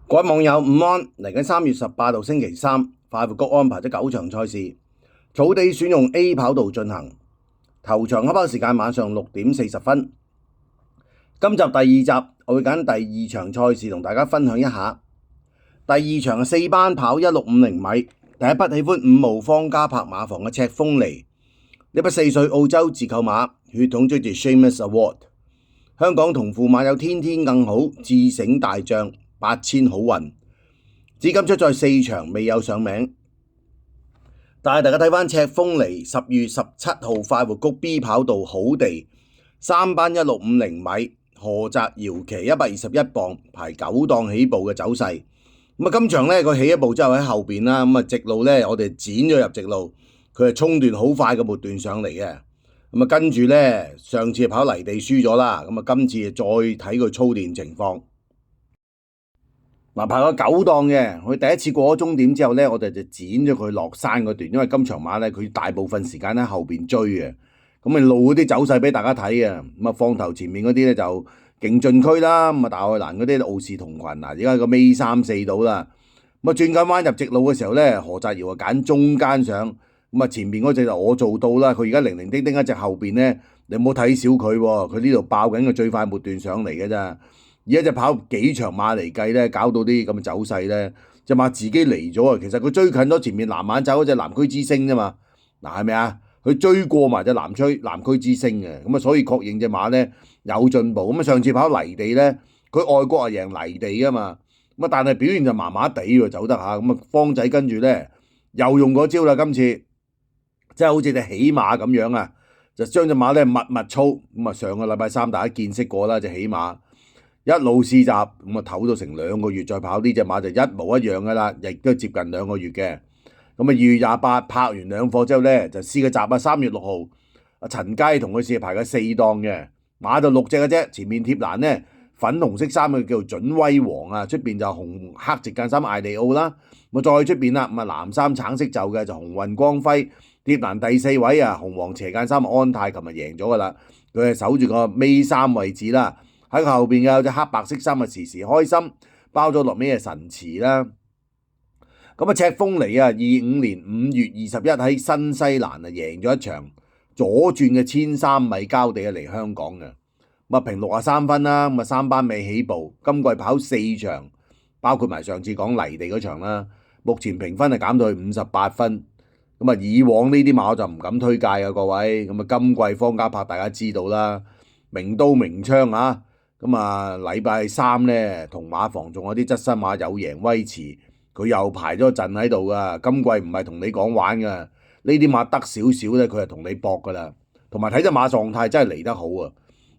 各位網友午安，嚟緊3月18號星期三，快活谷安排咗9場賽事，草地選用 A 跑道進行，頭場開跑時間晚上6點40分。今集第二集，我會揀第二場賽事同大家分享一下。第二場係4班跑1650米，第一匹喜歡5號方嘉柏馬房嘅赤鋒尼，呢匹4歲澳洲自購馬，血統追住 Shamus Award。香港同父馬有天天更好、智醒大將、8000好運，至今出賽4場未有上名。但係大家睇翻赤鋒尼10月17號快活谷 B 跑道好地3班1650米，何澤堯騎121磅排9檔起步嘅走勢。今場呢，佢起一步之後喺後邊啦，直路呢，我哋剪咗入直路，佢係衝段好快嘅末段上嚟嘅。跟住呢，上次跑泥地輸咗啦，今次再睇佢操練情況。排咗9檔嘅，佢第一次過咗終點之後呢，我哋就剪咗佢落山嗰段，因為今場馬呢，佢大部分時間喺後邊追嘅，路嗰啲走勢俾大家睇嘅。放頭前面嗰啲呢，就勁進區啦，大愛蘭嗰啲傲視同群而家個尾3、4到啦。轉緊彎入直路嘅時候呢，何澤堯揀中間上，前面嗰隻就我做到啦。佢而家零零丁丁一隻後邊呢，你唔好睇小佢喎，佢呢度爆緊個最快末段上嚟嘅咋。而家就跑幾場馬嚟計咧，搞到啲咁嘅走勢咧，隻馬自己嚟咗啊！其實佢追近咗前面藍眼走嗰隻南區之星啫嘛，係咪啊？佢追過埋隻南區之星嘅，所以確認隻馬咧有進步。上次跑泥地咧，佢外國係贏泥地噶嘛，但係表現就麻麻地喎，走得下。方仔跟住咧又用嗰招啦，今次即係好似隻起馬咁樣啊，就將隻馬咧密操。上個禮拜三大家見識過啦，隻起馬。一路試習，唞到成2個月再跑呢隻馬就一模一樣噶啦，亦都接近2個月嘅。2月28拍完2課之後呢，就試個習啊。3月6號，阿陳佳同佢試排嘅4檔嘅馬就6隻嘅啫。前面貼欄呢，粉紅色衫嘅叫做準威王啊，出邊就紅黑直間衫艾利奧啦。再出邊啦，藍衫橙色袖嘅就紅運光輝。貼欄第4位啊，紅黃斜間衫安泰，琴日贏咗噶啦，佢係守住個尾3位置啦。喺後邊嘅有隻黑白色衫啊，時時開心包咗落尾係神馳啦。赤鋒尼啊，25年5月21喺新西蘭啊贏咗一場左轉嘅1300米膠地啊嚟香港嘅，評63分啦。3班尾起步，今季跑4場，包括埋上次講泥地嗰場啦。目前評分係減到去58分。以往呢啲馬我就唔敢推介啊，各位。今季方嘉柏大家知道啦，名刀名槍啊。禮拜3呢，同馬房仲有啲側身馬有贏威馳，佢又排咗陣喺度噶。今季唔係同你講玩噶，呢啲馬得少少呢，佢係同你搏噶啦。同埋睇隻馬狀態真係嚟得好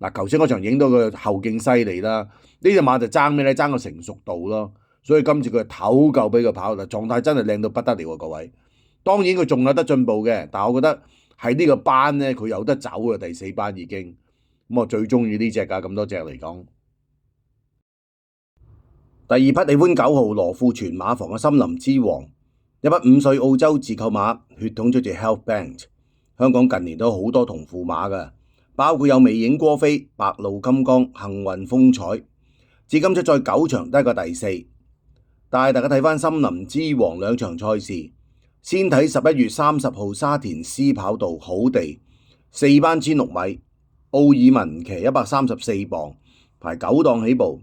啊！頭先嗰場影到佢後勁犀利啦，呢隻馬就爭咩呢？爭個成熟度咯。所以今次佢唞夠俾佢跑啦，狀態真係靚到不得了啊！各位，當然佢仲有得進步嘅，但係我覺得喺呢個班呢，佢有得走啊。第4班已經。我最中意呢隻噶，咁多隻嚟講。第二匹喜歡9號羅富全馬房嘅森林之王，一匹5歲澳洲自購馬，血統出自 Health Band。香港近年都好多同父馬噶，包括有美影歌飛、白路金剛、幸運風采，至今出賽9場都係個第4。但係大家睇翻森林之王2場賽事，先睇11月30號沙田 C 跑道好地4班1600米。奧爾文騎134磅，排9檔起步。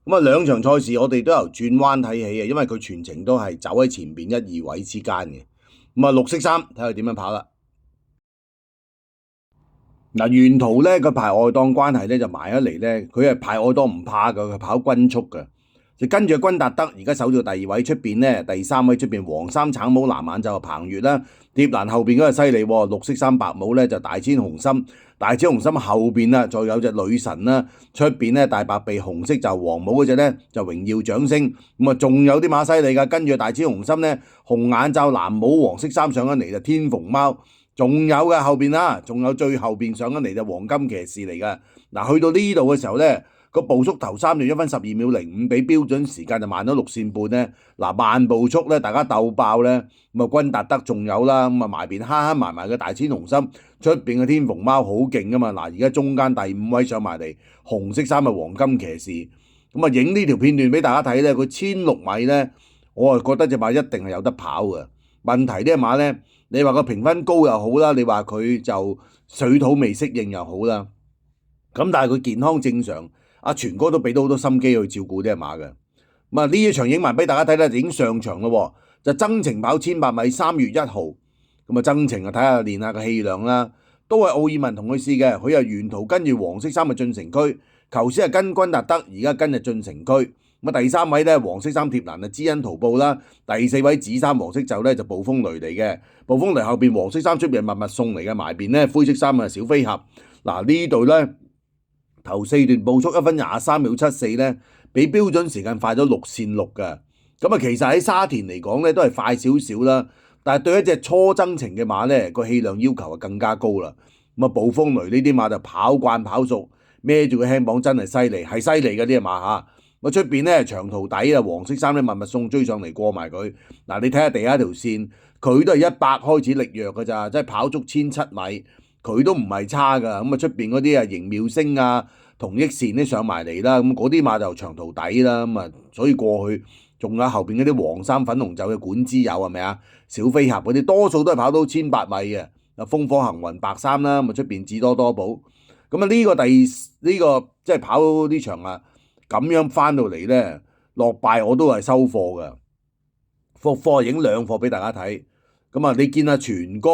2場賽事我哋都由轉彎睇起嘅，因為佢全程都係走喺前邊1、2位之間嘅。綠色衫睇佢點樣跑啦。沿途呢，佢排外檔關係呢就埋一嚟呢，佢係排外檔唔怕㗎，佢跑均速㗎。就跟住君達德而家守住第2位，出邊呢第3位出邊黃衫橙帽藍眼就彭越啦。貼欄後邊嗰個犀利喎，綠色衫白帽呢就大千紅心。大千紅心後邊啦，再有隻女神啦，出邊咧大白鼻紅色就黃帽嗰隻咧就榮耀掌聲。仲有啲馬犀利噶，跟住大千紅心咧紅眼罩藍帽黃色衫上緊嚟就天鳳貓，仲有嘅後邊啦，仲有最後邊上緊嚟就黃金騎士嚟噶。去到呢度嘅時候咧，個步速頭3段1分12秒05，比標準時間就慢咗6線半咧。慢步速咧，大家鬥爆咧，君達德仲有啦，埋邊慳埋埋嘅大千紅心，出邊嘅天鳳貓好勁噶嘛。而家中間第5位上埋嚟，紅色衫嘅黃金騎士，咁啊影呢條片段俾大家睇咧，佢1600米咧，我係覺得隻馬一定係有得跑嘅。問題呢隻馬咧，你話個評分高又好啦，你話佢就水土未適應又好啦，咁但係佢健康正常，阿全哥都俾到好多心機去照顧呢隻馬嘅。咁啊呢一場影埋俾大家睇咧，就已經上場咯，就曾晴跑1800米，3月1號，咁啊曾晴啊睇下練下個氣量啦，都係奧爾文同佢試嘅，佢係沿途跟住黃色衫嘅進城區，頭先係跟君達德，而家跟住進城區。咁啊第3位咧黃色衫貼欄啊知恩圖報啦，第4位紫衫黃色袖咧就暴風雷嚟嘅，暴風雷後邊黃色衫出邊係密密送嚟嘅，埋邊咧灰色衫啊小飛俠。嗱呢度咧頭4段步速1分23秒74咧，比標準時間快咗6線6嘅。咁啊其實喺沙田嚟講咧都係快少少啦，但係對一隻初增程嘅馬咧個氣量要求就更加高啦。咁啊暴風雷呢啲馬就跑慣跑熟，孭住個輕磅真係犀利，係犀利嘅呢隻馬嚇。咁出邊咧長途底啊，黃色衫咧密密送追上嚟過埋佢。嗱你睇下地下條線，佢都係100開始力弱㗎咋，即係跑足1700米，佢都唔係差㗎。咁啊出邊嗰啲啊盈妙星啊、同益線都上埋嚟啦，咁嗰啲馬就長途底啦。咁啊所以過去仲有後邊嗰啲黃衫粉紅袖嘅管之友係咪啊？小飛俠嗰啲多數都係跑到1800米嘅。啊風火行雲白衫啦，咁啊出邊智多多寶。咁啊呢個即係跑呢場啊。咁樣翻到嚟咧，落敗我都係收貨嘅，復貨影2貨俾大家睇。咁啊，你見阿全哥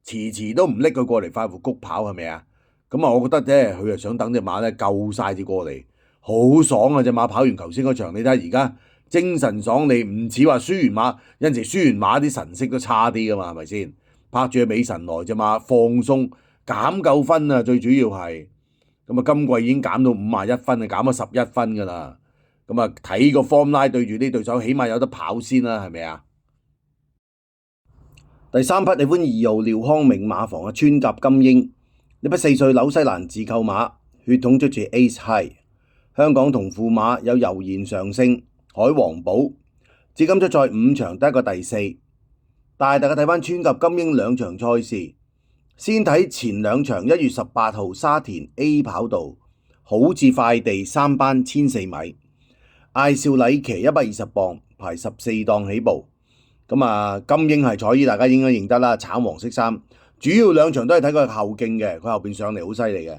遲都唔拎佢過嚟快活谷跑係咪啊？咁啊，我覺得啫，佢係想等隻馬咧夠晒至過嚟，好爽啊！隻馬跑完頭先嗰場，你睇下而家精神爽利，唔似話輸完馬，有陣時輸完馬啲神色都差啲噶嘛，係咪先？拍住個美神來隻馬放鬆減夠分啊，最主要係。咁啊，今季已經減到51分啊，減咗11分㗎啦。咁啊，睇個 form line 對住啲對手，起碼有得跑先啦，係咪啊？第3匹你歡2號廖康明馬房嘅穿甲金鷹，呢匹4歲紐西蘭自購馬，血統出自 Ace High， 香港同父馬有悠然上升、海王寶，至今出賽5場得一個第4。但係大家睇翻穿甲金鷹2場賽事。先睇前2場，1月18號沙田 A 跑道，好似快地3班1004米，艾少禮騎120磅，排14檔起步。咁啊，金鷹係彩衣，大家應該認得啦，橙黃色衫。主要2場都係睇佢後勁嘅，佢後邊上嚟好犀利嘅。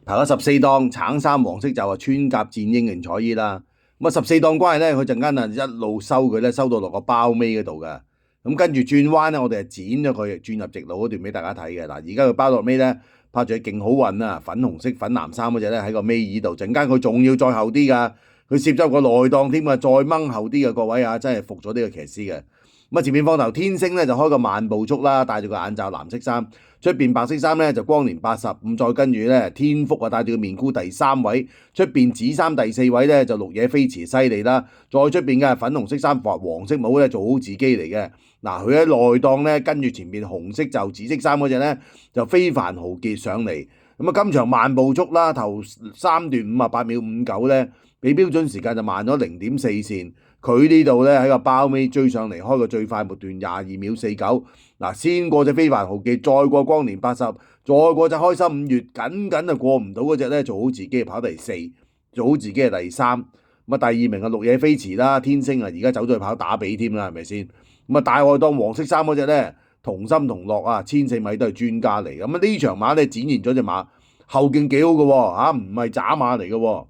排咗14檔，橙衫黃色就係穿甲戰英型彩衣啦。咁啊14檔關係咧，佢陣間啊一路收佢咧，收到落個包尾嗰度嘅。咁跟住轉彎咧，我哋係剪咗佢轉入直路嗰段俾大家睇嘅。嗱，而家佢包落尾咧，拍住勁好運啊，粉紅色粉藍衫嗰隻咧喺個尾耳度，陣間佢仲要再後啲㗎，佢攝咗個內檔添啊，再掹後啲嘅各位啊，真係服咗呢個騎師嘅。咁啊前面放頭天星咧就開個慢步速啦，戴住個眼罩藍色衫，出邊白色衫咧就光年80，咁再跟住咧天福啊戴住個面箍第3位，出邊紫衫第4位咧就綠野飛馳犀利啦，再出邊嘅粉紅色衫或黃色帽咧做好自己嚟嘅。嗱，佢喺內檔咧跟住前面紅色就紫色衫嗰隻咧就非凡豪傑上嚟。咁啊今場慢步速啦，頭3段58秒59咧，比標準時間就慢咗0.4線。佢呢度咧喺個包尾追上嚟，開個最快末段22秒49。嗱，先過隻非凡豪傑，再過光年80，再過隻開心5月，緊就過唔到嗰隻咧，做好自己跑第4，做好自己係第3。咁啊第2名啊綠野飛馳啦，天星啊而家走咗去跑打比添啦，係咪先？咁啊大外檔黃色衫嗰隻咧同心同樂啊，1004米都係專家嚟。咁啊呢場馬咧展現咗隻馬後勁幾好嘅喎，嚇唔係渣馬嚟嘅喎。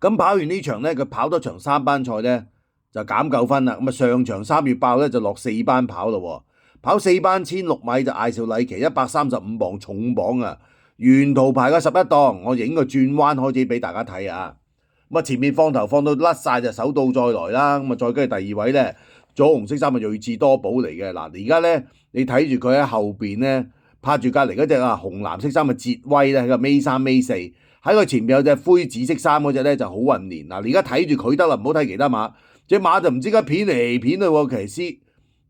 咁跑完呢場咧，佢跑多場3班賽咧就減9分啦。咁啊上場3月爆咧就落4班跑咯，跑4班1006米就艾少禮騎135磅重磅啊，沿途排個11檔，我影個轉彎開始俾大家睇啊。咁啊前面放頭放到甩晒就手到再來啦。咁啊再跟住第2位咧左紅色衫係睿智多寶嚟嘅。嗱而家咧你睇住佢喺後邊咧拍住隔離嗰隻啊紅藍色衫嘅捷威咧喺個尾3尾4。喺佢前面有隻灰紫色衫嗰隻咧就好運連。嗱，你而家睇住佢得啦，唔好睇其他馬。隻馬就唔知點解片嚟片去喎，騎師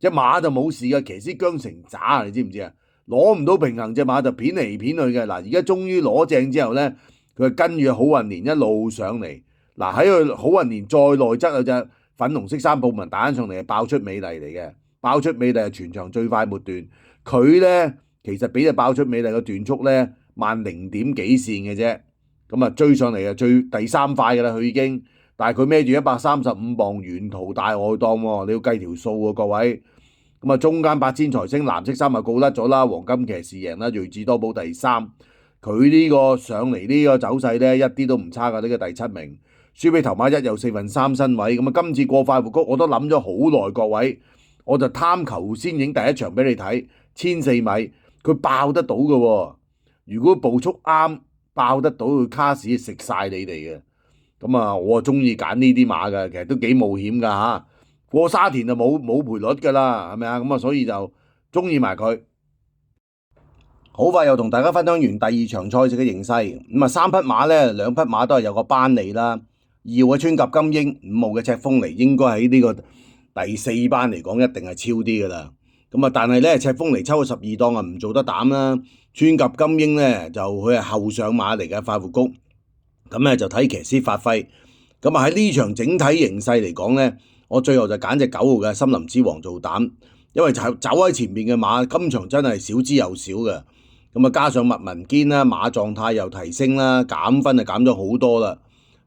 隻馬就冇事嘅，騎師姜成渣，你知唔知啊？攞唔到平衡，隻馬就片嚟片去嘅。嗱，而家終於攞正之後咧，佢跟住好運連一路上嚟。嗱，喺佢好運連再內側有隻粉紅色衫布紋打上嚟，係爆出美麗嚟嘅。爆出美麗係全場最快末段。佢咧其實比隻爆出美麗嘅段速咧慢零點幾線嘅啫。咁啊追上嚟啊最第三塊㗎啦，佢已經，但係佢孭住135磅沿途大外檔喎，你要計條數喎各位。咁啊中間8千財星藍色衫啊告甩咗啦，黃金騎士贏啦，睿智多寶第三。佢呢個上嚟呢個走勢咧一啲都唔差㗎，呢個第7名。輸俾頭馬1又3/4身位，咁啊今次過快活谷我都諗咗好耐，各位，我就貪求先影第一場俾你睇，1004米佢爆得到嘅喎，如果步速啱爆得到，佢卡士食晒你哋嘅。咁啊我啊中意揀呢啲馬嘅，其實都幾冒險㗎嚇。過沙田就冇賠率㗎啦，係咪啊？咁啊所以就中意埋佢。好快又同大家分享完第2場賽事嘅形勢，咁啊3匹馬咧2匹馬都係有個班尼啦，2號嘅穿甲金鷹，5號嘅赤風尼應該喺呢個第4班嚟講一定係超啲㗎啦。咁啊但係咧赤風尼抽咗12檔啊唔做得膽啦，穿甲金鷹咧就佢係後上馬嚟嘅快活谷，咁咧就睇騎師發揮。咁啊喺呢場整體形勢嚟講咧，我最後就揀隻9號嘅森林之王做膽，因為走喺前面嘅馬今場真係少之又少嘅。咁啊，加上麥文堅啦，馬狀態又提升啦，減分就減咗好多啦，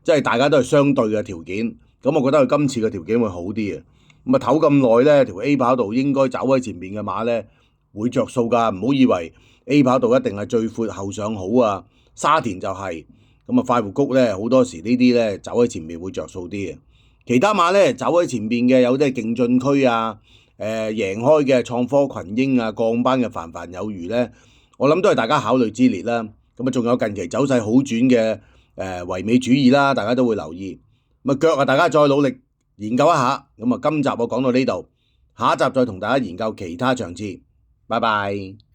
即係大家都係相對嘅條件。咁我覺得佢今次嘅條件會好啲嘅。咁啊，唞咁耐咧，條 A 跑道應該走喺前面嘅馬咧會着數㗎，唔好以為 A 跑道一定係最闊後上好啊。沙田就係咁啊，快活谷咧好多時呢啲咧走喺前面會着數啲嘅。其他馬咧走喺前面嘅有啲係勁進區啊，贏開嘅創科群英啊，降班嘅凡凡有餘咧。我諗都係大家考慮之列啦，咁啊仲有近期走勢好轉嘅唯美主義啦，大家都會留意。咁啊腳啊，大家再努力研究一下。咁啊今集我講到呢度，下一集再同大家研究其他場次。拜拜。